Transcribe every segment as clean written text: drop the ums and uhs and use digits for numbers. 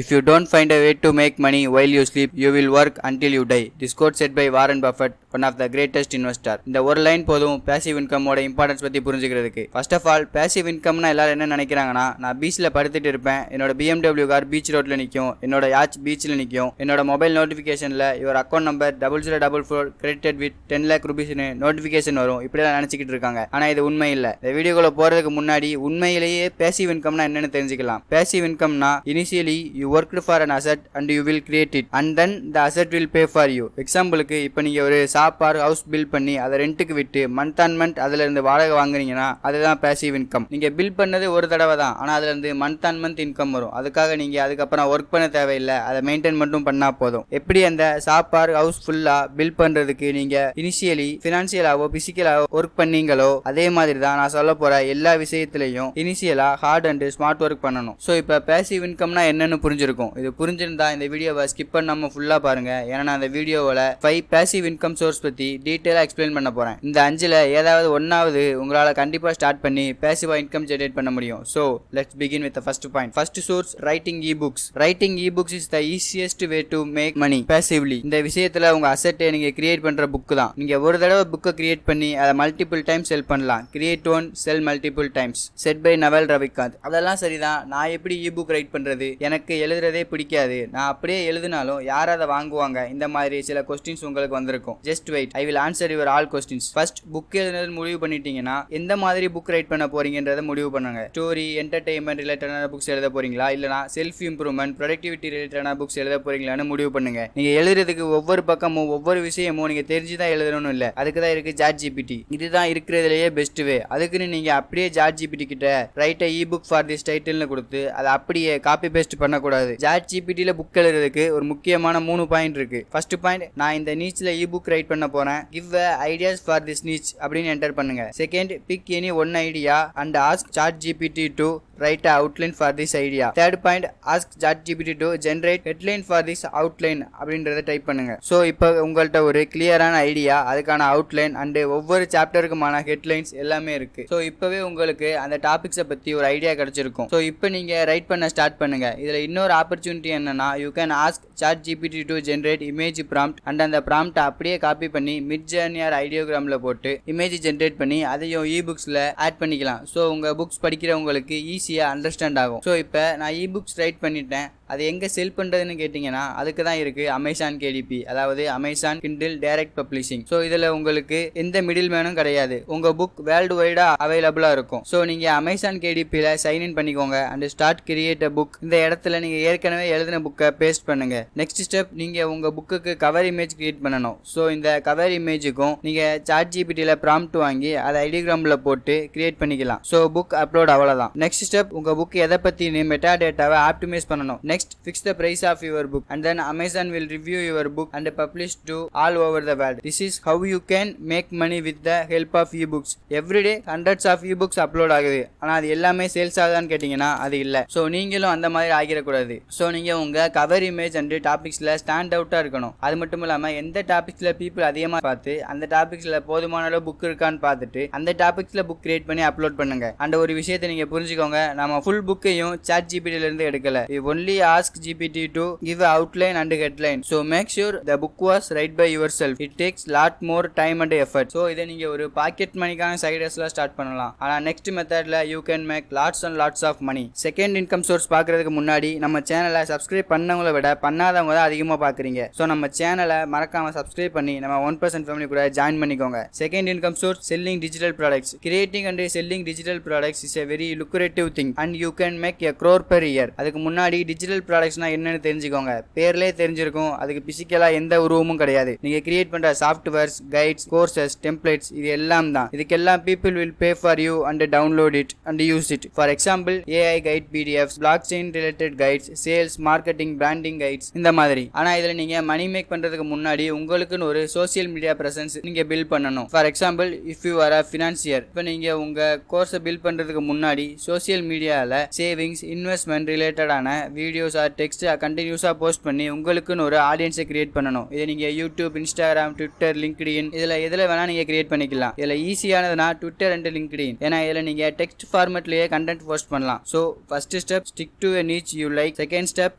If you don't find a way to make money while you sleep, you will work until you die. This quote said by Warren Buffett, one of the greatest investor. இந்த ஒரு line போதும் passive இன்கமோட importance பத்தி புரிஞ்சுக்கிறதுக்கு. First of all passive இன்கம்னா எல்லாரும் என்ன நினைக்கிறாங்கன்னா, நான் பீச்ல படுத்துட்டு இருப்பேன், என்னோட BMW கார் பீச் ரோட்ல நிற்கும், என்னோட யாச் பீச்ல நிற்கும், என்னோட மொபைல் நோட்டிஃபிகேஷன்ல your account number 0044 credited with 10 lakh rupees notification வரும். இப்படிதான் நினைச்சிக்கிட்டு இருக்காங்க. ஆனா இது உண்மை இல்ல. இந்த வீடியோக்குள்ள போறதுக்கு முன்னாடி உண்மையிலேயே பேசிவ் இன்கம்னா என்னன்னு தெரிஞ்சுக்கலாம். பேசிவ் இன்கம்னா initially you worked for an asset and you will create it and then the asset will pay for you. எக்ஸாம்பிளுக்கு இப்போ நீங்க ஒரு ஷாப் ஆர் ஹவுஸ் பில் பண்ணி அதை ரெண்ட்டுக்கு விட்டு மந்த் ஆன் மந்த் அதுல இருந்து வாடகை வாங்குறீங்கன்னா அதுதான் பேசிவ் இன்கம். நீங்க பில் பண்ணது ஒரு தடவை தான், ஆனா அதுல இருந்து மந்த் ஆன் மந்த் இன்கம் வரும். அதுக்காக நீங்க அதுக்கப்புறம் ஒர்க் பண்ண தேவையில்லை, அதை மெயின்டைன் மட்டும் பண்ணா போதும். எப்படி அந்த ஷாப் ஆர் ஹவுஸ் ஃபுல்லா பில் பண்றதுக்கு நீங்க இனிஷியலி பினான்சியலாவோ பிசிக்கலாவோ ஒர்க் பண்ணீங்களோ அதே மாதிரி தான் நான் சொல்ல போற எல்லா விஷயத்திலையும் இனிஷியலா ஹார்ட் அண்ட் ஸ்மார்ட் ஒர்க் பண்ணணும். ஸோ இப்போ பேசிவ் இன்கம்னா என்னன்னு புரிஞ்சிருக்கும். இது புரிஞ்சிருந்தா இந்த வீடியோவை ஸ்கிப் பண்ணாம ஃபுல்லா பாருங்க. ஏன்னா நான் இந்த வீடியோவில் 5 பேசிவ் இன்கம் சோர்ஸ் பத்தி டீட்டெயிலா எக்ஸ்பிளைன் பண்ண போறேன். இந்த 5ல ஏதாவது ஒன்னாவது உங்களால கண்டிப்பா ஸ்டார்ட் பண்ணி பேசிவா இன்கம் ஜெனரேட் பண்ண முடியும். So let's begin with the first point. First source writing ebooks. Writing ebooks is the easiest way to make money passively. இந்த விஷயத்துல உங்க அசெட்டை நீங்க கிரியேட் பண்ற புக் தான். நீங்க ஒரு தடவை புக்கை கிரியேட் பண்ணி அதை மல்டிபிள் டைம்ஸ் செல் பண்ணலாம். Create one sell multiple times. Said by Naval Ravikant. அதெல்லாம் சரிதான். நான் எப்படி ebooks ரைட் பண்றது, எனக்கு எழுதுறதே பிடிக்காது, நான் அப்படியே எழுதினாலும் யார் அதை வாங்குவாங்க, இந்த மாதிரி சில கொஸ்டின்ஸ் உங்களுக்கு வந்திருக்கும். Just wait, I will answer your all questions. First, book எழுதுறது முடிவு பண்ணிட்டீங்கன்னா எந்த மாதிரி புக் ரைட் பண்ண போறீங்கன்றத முடிவு பண்ணுங்க. ஸ்டோரி, என்டர்டெயின்மெண்ட் ரிலேட்டடான புக்ஸ் எழுத போறீங்களா, இல்லனா செல்ஃப் இம்ப்ரூவ்மெண்ட், ப்ரொடக்டிவிட்டி ரிலேட்டடான புக்ஸ் எழுத போறீங்களான்னு முடிவு பண்ணுங்க. நீங்க எழுதுறதுக்கு ஒவ்வொரு பக்கமும் ஒவ்வொரு விஷயமும் நீங்க தெரிஞ்சுதான் எழுதணும்னு இல்ல. அதுக்கு தான் இருக்கு ChatGPT. இதுதான் இருக்கிறதுலயே பெஸ்ட் வே. அதுக்குன்னு நீங்க அப்படியே ChatGPT கிட்ட right a ebook for this title கொடுத்து அதை அப்படியே காப்பி பேஸ்ட் பண்ணக்கூடாது. ChatGPTல புக் எழுதுறதுக்கு ஒரு முக்கியமான 3 பாயிண்ட் இருக்கு. ஃபர்ஸ்ட் பாயிண்ட், நான் இந்த நீச்ல ebook ரைட் பண்ண போறேன், give ideas for this niche அப்படின்னு என்டர் பண்ணுங்க. Second, big any one idea and ask ChatGPT to write an outline for this idea. Third point, ask ChatGPT to generate headline for this outline அப்படின்றத type பண்ணுங்க. So இப்போ உங்கள்கிட்ட ஒரு கிளியரான idea, அதுக்கான outline and ஒவ்வொரு சாப்டருக்குமான headlines எல்லாமே இருக்கு. ஸோ இப்பவே உங்களுக்கு அந்த டாபிக்ஸை பத்தி ஒரு ஐடியா கிடைச்சிருக்கும். ஸோ இப்போ நீங்க ரைட் பண்ண ஸ்டார்ட் பண்ணுங்க. இதுல இன்னொரு ஆப்பர்ச்சுனிட்டி என்னன்னா, you can ask ChatGPT to generate image prompt and அந்த ப்ராம்ப்ட் அப்படியே காப்பி பண்ணி மிட் ஜர்னி ஆர் ஐடியோகிராம்ல போட்டு இமேஜ் ஜென்ரேட் பண்ணி அதையும் ebooksல ஆட் பண்ணிக்கலாம். ஸோ உங்க புக்ஸ் படிக்கிறவங்களுக்கு ஈஸியா அண்டர்ஸ்டாண்ட் ஆகும். ஸோ இப்போ நான் ebooks ரைட் பண்ணிட்டேன், அது எங்க செல் பண்றதுன்னு கேட்டீங்கன்னா அதுக்கு தான் இருக்கு அமேசான் KDP, அதாவது Amazon Kindle direct publishing. So இதுல உங்களுக்கு எந்த மிடில் மேனும் கிடையாது. உங்க புக் வேர்ல்டு வைடா அவைலபிளா இருக்கும். ஸோ நீங்க அமேசான் KDPல சைன் இன் பண்ணிக்கோங்க and start create a book. இந்த இடத்துல நீங்க ஏற்கனவே எழுதின புக்கை பேஸ்ட் பண்ணுங்க. நெக்ஸ்ட் ஸ்டெப், நீங்க உங்க புக்குக்கு கவர் இமேஜ் கிரியேட் பண்ணணும். ஸோ இந்த கவர் இமேஜுக்கும் நீங்க ChatGPTல ப்ராம்ப்ட் வாங்கி அதை ஐடியோகிராம்ல போட்டு கிரியேட் பண்ணிக்கலாம். ஸோ புக் அப்லோட் அவ்வளவுதான். நெக்ஸ்ட் ஸ்டெப், உங்க புக் எதை பத்தி மெட்டா டேட்டாவை ஆப்டிமைஸ் பண்ணணும். Next, fix the price of your book and then Amazon will review your book and publish to all over the world. This is how you can make money with the help of ebooks. Every day hundreds of ebooks upload ஆகுது, ஆனா அது எல்லாமே sales ஆகுதான்னு கேட்டீங்கன்னா அது இல்ல. So நீங்களும் அந்த மாதிரி ஆகிடக்கூடாது. ஸோ நீங்க உங்க கவர் இமேஜ் அண்ட் டாபிக்ஸ்ல ஸ்டாண்ட் அவுட்டா இருக்கணும். அது மட்டும் இல்லாம எந்த டாபிக்ஸ்ல பீப்புள் அதிகமா பார்த்து அந்த டாபிக்ஸ்ல போதுமான அளவு புக் இருக்கான்னு பார்த்துட்டு அந்த டாபிக்ஸ்ல புக் கிரியேட் பண்ணி அப்லோட் பண்ணுங்க. அந்த ஒரு விஷயத்தை நீங்க புரிஞ்சுக்கோங்க, நம்ம ஃபுல் புக்கையும் ChatGPTல இருந்து எடுக்கல. We only ask GPT to give an outline and headline. So make sure the book was read by yourself. It takes lot more time and effort. So இதை நீங்க ஒரு பாக்கெட் மணிக்கான சைட் ஹஸ்ல ஸ்டார்ட் பண்ணலாம். ஆனா next மெத்தட்ல you can make lots and lots of money. Second income source பார்க்கிறதுக்கு முன்னாடி நம்ம சேனலை சப்ஸ்கிரைப் பண்ணவங்களை விட பண்ணாதவங்க தான் அதிகமாக பார்க்குறீங்க. ஸோ நம்ம சேனலை மறக்காம சப்ஸ்கிரைப் பண்ணி நம்ம 1% ஃபேமிலி கூட ஜாயின் பண்ணிக்கோங்க. Second income source selling digital products. Creating and selling digital products is a very lucrative thing and you can make a crore per year. அதுக்கு முன்னாடி டிஜிட்டல் ப்ராடக்ட்ஸ்னா என்னன்னு தெரிஞ்சுக்கோங்க. பேர்லயே தெரிஞ்சிருக்கும், அதுக்கு பிசிக்கலா எந்த உருவமும் கிடையாது. நீங்க கிரியேட் பண்ற சாஃப்ட்வேர்ஸ், கைட்ஸ், கோர்சஸ், டெம்ப்ளேட்ஸ் இது எல்லாம் தான். இதுக்கெல்லாம் people will pay for you and download it and use it. For example, AI guide PDFs, blockchain related guides, sales, marketing, branding guides இந்த மாதிரி. ஆனா இதுல நீங்க மணி மேக் பண்றதுக்கு முன்னாடி உங்களுக்குன்னு ஒரு சோசியல் மீடியா பிரசன்ஸ் நீங்க பில்ட் பண்ணணும். For example, if you are a financier, இப்போ நீங்க உங்க கோர்ஸை பில்ட் பண்றதுக்கு முன்னாடி சோசியல் மீடியால சேவிங்ஸ், இன்வெஸ்ட்மெண்ட் ரிலேட்டடான வீடியோஸ் ஆர் டெக்ஸ்ட் கண்டினியூஸா போஸ்ட் பண்ணி உங்களுக்குன்னு ஒரு ஆடியன்ஸை கிரியேட் பண்ணணும். இதை நீங்க யூடியூப், இன்ஸ்டாகிராம், ட்விட்டர், லிங்க்டின் எதுல வேணா நீங்க கிரியேட் பண்ணிக்கலாம். இதுல ஈஸியானதுனா ட்விட்டர் அண்ட் லிங்க்டின். ஏன்னா இதுல நீங்க டெக்ஸ்ட் ஃபார்மேட்லயே கண்டென்ட் போஸ்ட் பண்ணலாம். So first step, stick to a niche you like like. Second step,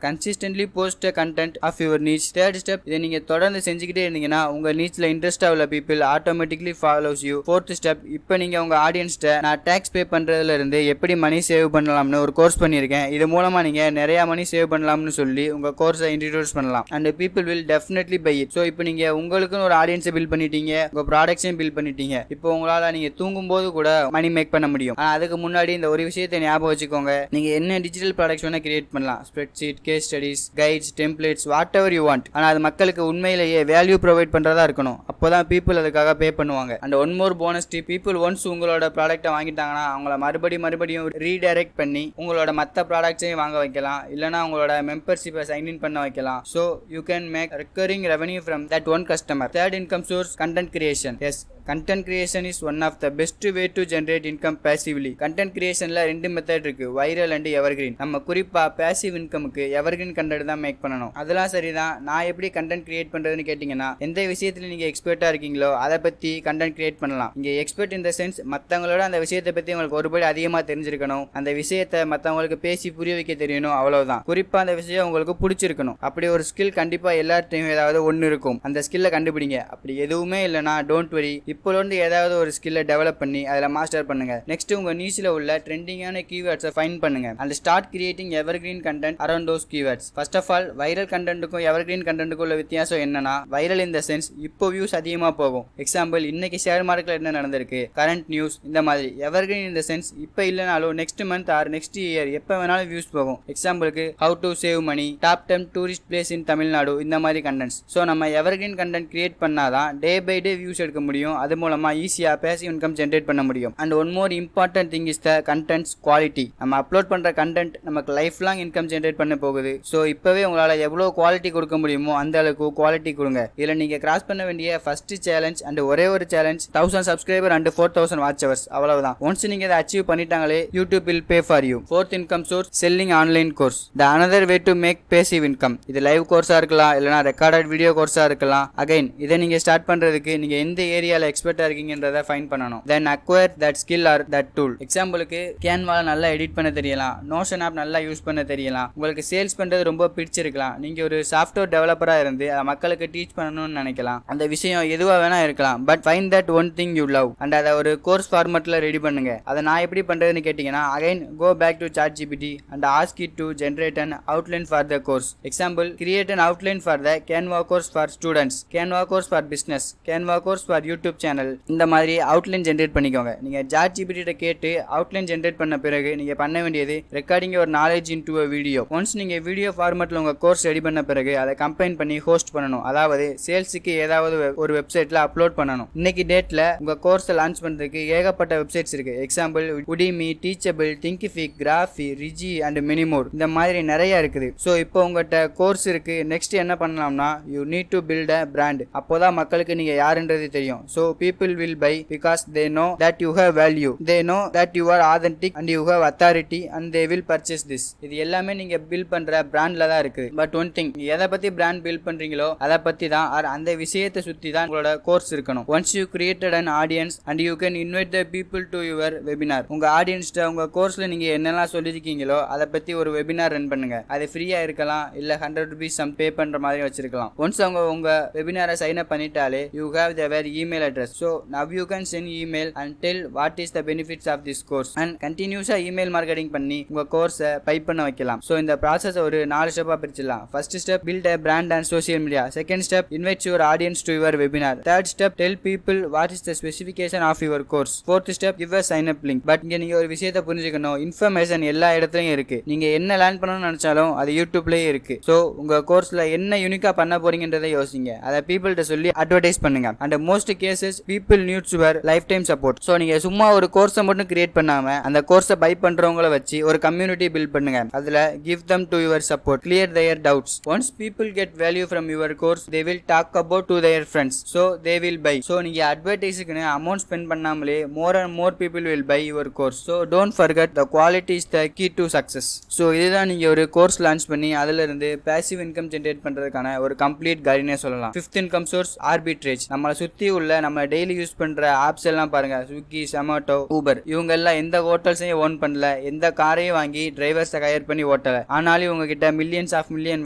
consistently post a content of your niche. Third step, இதை நீங்க தொடர்ந்து செஞ்சுக்கிட்டே இருந்தீங்கன்னா உங்க nicheல இன்ட்ரெஸ்ட் உள்ள people automatically follows you. Fourth step, இப்போ நீங்க உங்க ஆடியன்ஸ்ட நான் டாக்ஸ் பே பண்றதுல இருந்து எப்படி மணி சேவ் பண்ணலாம்னு ஒரு கோர்ஸ் பண்ணிருக்கேன். இது மூலமா நீங்க நிறைய மணி சேவ் பண்ணலாம்னு சொல்லி உங்க கோர்ஸை இன்ட்ரோடியூஸ் பண்ணலாம் and people will definitely buy it. So இப்போ நீங்க உங்களுக்குன்னு ஒரு ஆடியன்ஸை பில்ட் பண்ணிட்டீங்க, உங்க ப்ராடக்ட்ஸையும் பில்ட் பண்ணிட்டீங்க. இப்போ உங்களால நீங்க தூங்கும் போது கூட மணி மேக் பண்ண முடியும். ஆனா அதுக்கு முன்னாடி இந்த ஒரு விஷயத்தை ஞாபகம் வச்சுக்கோங்க, நீங்க என்ன டிஜிட்டல் ப்ராடக்ட்ஸ் வேணா கிரியேட் பண்ணலாம், spreadsheet, case studies, guides, templates, whatever you want. ஆனா அது மக்களுக்கு உண்மையிலேயே வேல்யூ ப்ரொவைட் பண்றதா இருக்கணும். அப்போதான் பீப்புள் அதுக்காக பே பண்ணுவாங்க. And one more bonus tip, people once உங்களோட ப்ராடக்ட்டை வாங்கிட்டாங்கன்னா அவங்கள மறுபடியும் ரீடைரக்ட் பண்ணி உங்களோட மற்ற ப்ராடக்ட்ஸையும் வாங்க வைக்கலாம், இல்லைனா உங்களோட மெம்பர்ஷிப்பை சைன் இன் பண்ண வைக்கலாம். So you can make recurring revenue from that one customer. Third income source, content creation. Yes, content creation is one of the best way to generate income passively. content creationல ரெண்டு method இருக்கு, viral and evergreen. நம்ம குறிப்பா passive இன்கமுக்கு evergreen content தான் make பண்ணணும். அதெல்லாம் சரிதான். நான் எப்படி கண்டென்ட் கிரியேட் பண்றதுன்னு கேட்டீங்கன்னா, எந்த விஷயத்துல நீங்க எக்ஸ்பர்ட்டா இருக்கீங்களோ அதை பத்தி கண்டென்ட் கிரியேட் பண்ணலாம். இங்க எக்ஸ்பர்ட் இன் த சென்ஸ் மத்தவங்களோட அந்த விஷயத்தை பத்தி உங்களுக்கு ஒருபடி அதிகமா தெரிஞ்சிருக்கணும், அந்த விஷயத்தை மத்தவங்களுக்கு பேசி புரிய வைக்க தெரியணும், அவ்வளவுதான். குறிப்பா அந்த விஷயம் உங்களுக்கு பிடிச்சிருக்கணும். அப்படி ஒரு ஸ்கில் கண்டிப்பா எல்லார்ட்டையும் ஏதாவது ஒன்னு இருக்கும். அந்த ஸ்கில்லை கண்டுபிடிங்க. அப்படி எதுவுமே இல்லைன்னா டோன்ட் வரி, இப்போலேருந்து ஏதாவது ஒரு ஸ்கில்லை டெவலப் பண்ணி அதில் மாஸ்டர் பண்ணுங்க. நெக்ஸ்ட் உங்க நீச்சில் உள்ள ட்ரெண்டிங்கான கீவேர்ட்ஸை ஃபைண்ட் பண்ணுங்க and start creating evergreen content around those keywords. First of all, viral கண்டென்ட்டுக்கும் எவர்கிரீன் கண்டென்ட்டுக்கும் உள்ள வித்தியாசம் என்னன்னா, வைரல் இந்த சென்ஸ் இப்போ வியூஸ் அதிகமாக போகும். எக்ஸாம்பிள், இன்னைக்கு ஷேர் மார்க்கெட்ல என்ன நடந்திருக்கு, கரண்ட் நியூஸ், இந்த மாதிரி. எவர்கிரீன் இந்த சென்ஸ் இப்போ இல்லைனாலும் next month or next year எப்போ வேணாலும் வியூஸ் போகும். எக்ஸாம்பிளுக்கு, how to save money, top 10 tourist place in Tamil Nadu, இந்த மாதிரி கண்டென்ட்ஸ். ஸோ நம்ம எவர்கிரீன் கண்டென்ட் கிரியேட் பண்ணாதான் டே பை டே வியூஸ் எடுக்க முடியும். அது மூலமா ஈஸியா பேசிவ் இன்கம் ஜெனரேட் பண்ண முடியும். And one more important thing is the contents quality. நம்ம அப்லோட் பண்ற கண்டென்ட் நமக்கு லைஃப் லாங் இன்கம் ஜெனரேட் பண்ண போகுது. ஸோ இப்பவே உங்களால எவ்வளவு குவாலிட்டி கொடுக்க முடியுமோ அந்த அளவுக்கு குவாலிட்டி கொடுங்க. இதுல நீங்க கிராஸ் பண்ண வேண்டிய ஃபர்ஸ்ட் சேலஞ்ச் அண்ட் ஒரே ஒரு challenge 1000 subscriber and 4000 watch hours, அவ்வளவுதான். ஒன்ஸ் நீங்க இதை அச்சீவ் பண்ணிட்டாங்களே, YouTube will pay for you. Fourth income source, selling online course. The another way to make passive income. இது லைவ் கோர்ஸா இருக்கலாம், இல்லனா ரெக்கார்டட் வீடியோ கோர்ஸா இருக்கலாம். அகைன் இதை நீங்க ஸ்டார்ட் பண்றதுக்கு நீங்க எந்த ஏரியால எக்ஸ்பர்ட்டா இருக்கீங்கன்றதை ஃபைண்ட் பண்ணணும். Then acquire that skill or that tool. எக்ஸாம்பிளுக்கு, கேன்வால நல்லா எடிட் பண்ண தெரியலாம், நோஷன் ஆப் நல்லா யூஸ் பண்ண தெரியலாம், உங்களுக்கு சேல்ஸ் பண்றது ரொம்ப பிடிச்சிருக்கலாம், நீங்க ஒரு சாஃப்ட்வேர் டெவலப்பரா இருந்து அதை மக்களுக்கு டீச் பண்ணணும்னு நினைக்கலாம். அந்த விஷயம் எதுவா வேணா இருக்கலாம். But find that one thing you love and அதை ஒரு கோர்ஸ் ஃபார்மேட்ல ரெடி பண்ணுங்க. அதை நான் எப்படி பண்றதுன்னு கேட்டீங்கன்னா, again go back to ChatGPT and ask it to generate an outline for the course. Example, create an outline for the Canva course for students, Canva course for business, Canva course for YouTube channel. இந்த மாதிரி outline generate பண்ணிக்கோங்க. நீங்க ChatGPT கிட்ட கேட்டு outline generate பண்ண பிறகு நீங்க பண்ண வேண்டியது recording your knowledge into a video. Once நீங்க வீடியோ ஃபார்மேட்ல உங்க கோர்ஸ் ரெடி பண்ண பிறகு அதை கம்பைன் பண்ணி ஹோஸ்ட் பண்ணணும். அதாவது சேல்ஸுக்கு ஏதாவது ஒரு வெப்சைட்ல அப்லோட் பண்ணணும். இன்னைக்கு டேட்ல உங்க கோர்ஸை லான்ச் பண்றதுக்கு ஏகப்பட்ட வெப்சைட்ஸ் இருக்கு. Example, Udemy, Teachable, Thinkific, Graphy, Rigi and many more. இந்த மாதிரி நிறைய இருக்குது. ஸோ இப்போ உங்கள்கிட்ட கோர்ஸ் இருக்கு. நெக்ஸ்ட் என்ன பண்ணலாம்னா, you need to build a brand. அப்போதான் மக்களுக்கு நீங்க யாருன்றது தெரியும். So people will buy because they know that you have value, they know that you are authentic and you have authority and they will purchase this. இது எல்லாமே நீங்க build பண்ற பிராண்ட்ல தான் இருக்கு. பட் ஒன் திங், எதை பத்தி பிராண்ட் பில்ட் பண்றீங்களோ அதை பத்தி தான், அந்த விஷயத்தை சுத்தி தான் உங்களோட கோர்ஸ் இருக்கணும். Once you created an audience and you can invite the people to your webinar. உங்க ஆடியன்ஸ்ட உங்க கோர்ஸ்ல நீங்க என்னெல்லாம் சொல்லிருக்கீங்களோ அதை பத்தி ஒரு வெபினார் ரன் பண்ணுங்க. அது ஃப்ரீயா இருக்கலாம், இல்ல 100 rupees சம் பே பண்ற மாதிரி வச்சிருக்கலாம். ஒன்ஸ் அவங்க உங்க வெபினாரை சைன் அப் பண்ணிட்டாலே you have their email address. So now you can send email and tell what is the benefits of this course and continuous email marketing பண்ணி உங்க கோர்ஸை பைப் பண்ண வைக்கலாம். ஸோ இந்த ப்ராசஸ் ஒரு 4 ஸ்டெப்பா பிரிச்சிடலாம். First step, build a brand and social media. Second step, invite your audience to your webinar. Third step, tell people what is the specification of your course. Fourth step, give a sign up link. But இங்க நீங்க ஒரு விஷயத்தை புரிஞ்சுக்கணும், information எல்லா இடத்துலயும் இருக்கு. நீங்க என்ன லேர்ன் பண்ணணும்னு நினைச்சாலும் அது யூடியூப்லயே இருக்கு. ஸோ உங்க கோர்ஸ்ல என்ன யூனிக்கா பண்ண போறீங்கன்றதை யோசிங்க. அதை பீப்புள்கிட்ட சொல்லி அட்வர்டைஸ் பண்ணுங்க. And most cases people needs your life time support. So நீங்க சும்மா ஒரு கோர்ஸை மட்டும் கிரியேட் பண்ணாம அந்த கோர்ஸை பை பண்றவங்களை வச்சு ஒரு கம்யூனிட்டி பில்ட் பண்ணுங்க. அதுல give them to your support, clear their doubts. Once people get value from your course, they will talk about to their friends, so they will buy. So நீங்க அட்வர்டைஸ்க்கு amount spend பண்ணாமலே more and more people will buy your course. So don't forget, the quality is the key to success. So இதுதான் நீங்க ஒரு course launch பண்ணி அதுல இருந்து passive income generate பண்றதுக்கான ஒரு கம்ப்ளீட் கைட்னே சொல்லலாம். Fifth income source, arbitrage. நம்மளை சுத்தி உள்ள நம்ம நம்ம டெய்லி யூஸ் பண்ற ஆப்ஸ் எல்லாம் பாருங்க, ஸ்விக்கி, சொமேட்டோ, ஊபர், இவங்க எல்லாம் எந்த ஹோட்டல்ஸையும் ஓன் பண்ணல, எந்த காரையும் வாங்கி டிரைவர்ஸை ஹையர் பண்ணி ஓட்டல. ஆனாலும் இவங்க கிட்ட மில்லியன்ஸ் ஆஃப் மில்லியன்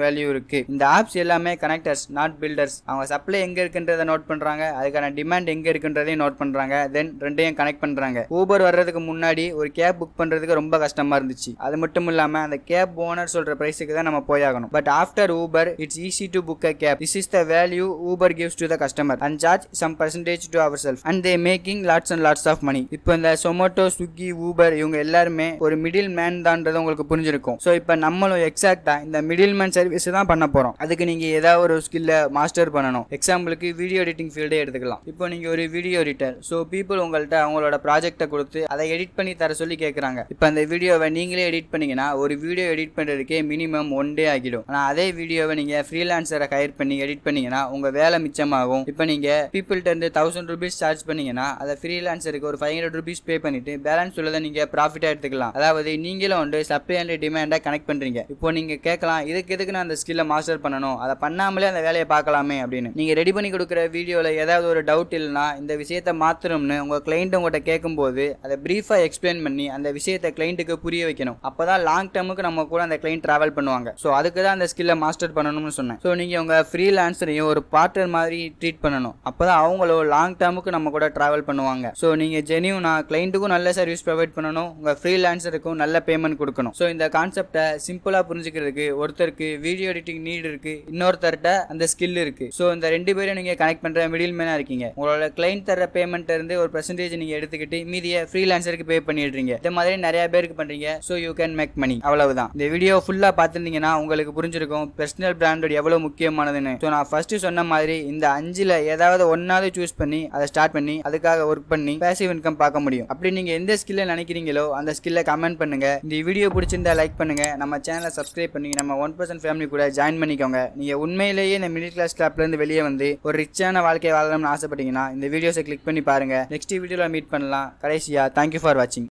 வேல்யூ இருக்கு. இந்த ஆப்ஸ் எல்லாமே கனெக்டர்ஸ், நாட் பில்டர்ஸ். அவங்க சப்ளை எங்க இருக்குன்றதை நோட் பண்றாங்க, அதுக்கான டிமாண்ட் எங்க இருக்குன்றதையும் நோட் பண்றாங்க, தென் ரெண்டையும் கனெக்ட் பண்றாங்க. ஊபர் வர்றதுக்கு முன்னாடி ஒரு கேப் புக் பண்றதுக்கு ரொம்ப கஷ்டமா இருந்துச்சு. அது மட்டும் இல்லாம அந்த கேப் ஓனர் சொல்ற பிரைஸுக்கு தான் நம்ம போயாகணும். But after Uber it's easy to book a cab. This is the value Uber gives to the customer and charge some percentage to ourselves and they making lots and lots of money. இப்போ இந்த Zomato, Swiggy, Uber இவங்க எல்லாருமே ஒரு middle man தான்ன்றது உங்களுக்கு புரிஞ்சிருக்கும். So இப்போ நம்மளும் எக்ஸாக்டா இந்த மிடில் மேன் சர்வீஸ் தான் பண்ண போறோம். அதுக்கு நீங்க ஏதாவது ஒரு ஸ்கில்ல மாஸ்டர் பண்ணணும். எக்ஸாம்பிளுக்கு வீடியோ எடிட்டிங் ஃபீல்டே எடுத்துக்கலாம். இப்போ நீங்க ஒரு வீடியோ எடிட்டர். ஸோ பீப்புள் உங்கள்கிட்ட அவங்களோட ப்ராஜெக்டை கொடுத்து அதை எடிட் பண்ணி தர சொல்லி கேட்குறாங்க. இப்போ அந்த வீடியோவை நீங்களே எடிட் பண்ணீங்கன்னா ஒரு வீடியோ எடிட் பண்றதுக்கே மினிமம் 1 day ஆகிடும். ஆனால் அதே வீடியோவை நீங்க ஃப்ரீலான்சரை ஹையர் பண்ணி எடிட் பண்ணீங்கன்னா உங்க வேலை மிச்சமாகும். இப்போ நீங்க பீப்புள்கிட்ட இருந்து 1000 rupees சார்ஜ் பண்ணீங்கன்னா அதை ஃப்ரீலான்சருக்கு ஒரு 500 rupees பே பண்ணிட்டு பேலன்ஸ் உள்ளதை நீங்க ப்ராஃபிட்டா எடுத்துக்கலாம். அதாவது நீங்களும் வந்து சப்ளை அண்ட் டிமாண்டை கனெக்ட் பண்றீங்க. இப்போ நீங்க கேட்கலாம், எதுக்கு நான் அந்த ஸ்கில்லை மாஸ்டர் பண்ணணும், அதை பண்ணாமலே அந்த வேலையை பார்க்கலாமே அப்படின்னு. நீங்க ரெடி பண்ணி கொடுக்குற வீடியோல ஏதாவது ஒரு டவுட் இல்லைன்னா இந்த விஷயத்தை மாத்திரம்னு உங்க கிளைண்ட் உங்கள்கிட்ட கேட்கும்போது அதை பிரீஃபா எக்ஸ்பிளைன் பண்ணி அந்த விஷயத்தை கிளைண்ட்டுக்கு புரிய வைக்கணும். அப்பதான் லாங் டேர்முக்கு நம்ம கூட அந்த கிளைண்ட் டிராவல் பண்ணுவாங்க. ஸோ அதுக்கு தான் அந்த ஸ்கில்லை மாஸ்டர் பண்ணணும்னு சொன்னேன். ஸோ நீங்க உங்க ஃப்ரீலான்சரையும் ஒரு பார்ட்னர் மாதிரி ட்ரீட் பண்ணணும். அப்பதான் அவங்களும் லாங் டேர்முக்கு நம்ம கூட டிராவல் பண்ணுவாங்க. ஸோ நீங்க ஜெனியூனா கிளைண்ட்டுக்கும் நல்ல சர்வீஸ் ப்ரொவைட் பண்ணணும், உங்க ஃப்ரீலான்சருக்கும் நல்ல பேமெண்ட் கொடுக்கணும். ஸோ இந்த கான்செப்டை சிம்பிளா புரிஞ்சுக்கிறதுக்கு ஒருத்தருக்கு வீடியோ எடிட்டிங் நீட் இருக்கு, இன்னொருத்தர்கிட்ட அந்த ஸ்கில் இருக்கு. ஸோ இந்த 2 பேரும் நீங்க கனெக்ட் பண்ற மிடில் மேனா இருக்கீங்க. உங்களோட கிளைண்ட் தர பேமெண்ட் இருந்து ஒரு பெர்சன்டேஜ் நீங்க எடுத்துக்கிட்டு மீதியை ஃப்ரீலான்சருக்கு பே பண்ணிடுறீங்க. இந்த மாதிரி நிறைய பேருக்கு பண்றீங்க. So you can make money. அவ்வளவுதான். இந்த வீடியோ ஃபுல்லா பார்த்துருந்தீங்கன்னா உங்களுக்கு புரிஞ்சிருக்கும் பர்சனல் பிராண்டட் எவ்வளவு முக்கியமானதுன்னு. ஸோ நான் ஃபர்ஸ்ட் சொன்ன மாதிரி இந்த 5ல ஏதாவது ஒன்னாவது சூஸ் பண்ணி அதை ஸ்டார்ட் பண்ணி அதுக்காக ஒர்க் பண்ணி பேசிவ் இன்கம் பார்க்க முடியும். அப்படி நீங்க எந்த ஸ்கில்ல நினைக்கிறீங்களோ அந்த ஸ்கில்ல கமெண்ட் பண்ணுங்க. இந்த வீடியோ பிடிச்சிருந்தா லைக் பண்ணுங்க, நம்ம சேனலை சப்ஸ்கிரைப் பண்ணி நம்ம 1% ஃபேமிலி கூட ஜாயின் பண்ணிக்கோங்க. நீங்க உண்மையிலேயே இந்த மிடில் கிளாஸ் கிளாப்ல இருந்து வெளியே வந்து ஒரு ரிச்சான வாழ்க்கை வாழணும்னு ஆசைப்பட்டீங்கன்னா இந்த வீடியோஸை கிளிக் பண்ணி பாருங்க. நெக்ஸ்ட் வீடியோல மீட் பண்ணலாம். கடைசியா தேங்க்யூ ஃபார் வாட்சிங்.